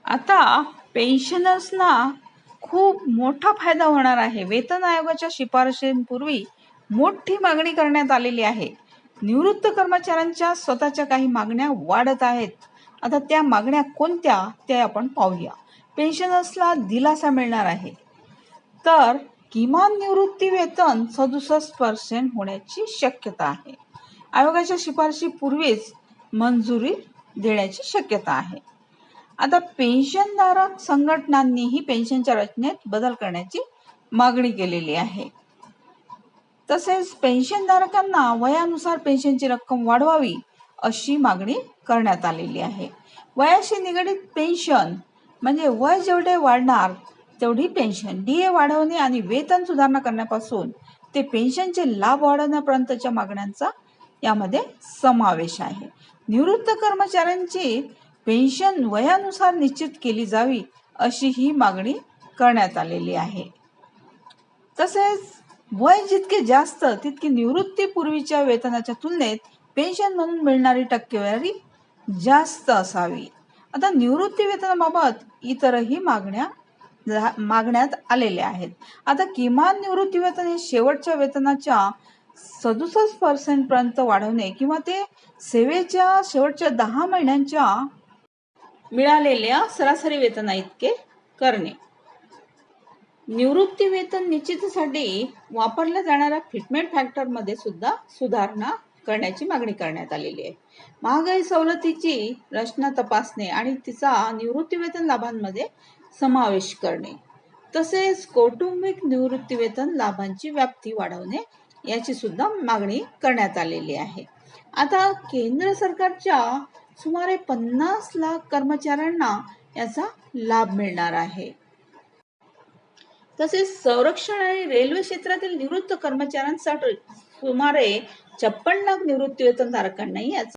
आता पेन्शनर्सना खूप मोठा फायदा होणार आहे. वेतन आयोगाच्या शिफारशींपूर्वी मोठी मागणी करण्यात आलेली आहे. निवृत्त कर्मचाऱ्यांच्या स्वतःच्या काही मागण्या वाढत आहेत. आता त्या मागण्या कोणत्या ते आपण पाहूया. पेन्शनर्सला दिलासा मिळणार आहे. तर किमान निवृत्ती वेतन 67% होण्याची शक्यता आहे. आयोगाच्या शिफारशीपूर्वीच मंजुरी देण्याची शक्यता आहे. आता पेन्शनधारक संघटनांनीही पेन्शनच्या रचनेत बदल करण्याची मागणी केलेली आहे. तसेच पेन्शनधारकांना वयानुसार पेन्शनची रक्कम वाढवावी अशी मागणी करण्यात आलेली आहे. वयाशी निगडित पेन्शन म्हणजे वय जेवढे वाढणार तेवढी पेन्शन, DA वाढवणे आणि वेतन सुधारणा करण्यापासून ते पेन्शनचे लाभ वाढवण्यापर्यंतच्या मागण्यांचा यामध्ये समावेश आहे. निवृत्त कर्मचाऱ्यांची पेन्शन वयानुसार निश्चित केली जावी अशी ही मागणी करण्यात आलेली आहे. तसेच वय जितके जास्त तितकी निवृत्तीपूर्वीच्या वेतनाच्या तुलनेत पेन्शन म्हणून मिळणारी टक्केवारी जास्त असावी. आता निवृत्ती वेतनाबाबत इतरही मागण्यात आलेल्या आहेत. आता किमान निवृत्ती वेतन हे शेवटच्या वेतनाच्या 67% पर्यंत वाढवणे किंवा ते सेवेच्या शेवटच्या 10 महिन्यांच्या मिळालेल्या सरासरी वेतना इतके करणे. निवृत्ती वेतन निश्चितीसाठी वापरल्या जाणाऱ्या फिटमेंट फॅक्टर मध्ये सुद्धा सुधारणा करण्याची मागणी करण्यात आलेली आहे. महागाई सवलतीची रचना तपासणे आणि तिचा निवृत्ती वेतन लाभांमध्ये समावेश करणे. तसेच कौटुंबिक निवृत्ती वेतन लाभांची व्याप्ती वाढवणे याची सुद्धा मागणी करण्यात आलेली आहे. आता केंद्र सरकारच्या सुमारे 50 लाख कर्मचाऱ्यांना याचा लाभ मिळणार आहे. तसेच संरक्षण आणि रेल्वे क्षेत्रातील निवृत्त कर्मचाऱ्यांसाठी सुमारे 56 लाख निवृत्ती वेतन धारकांनाही याचा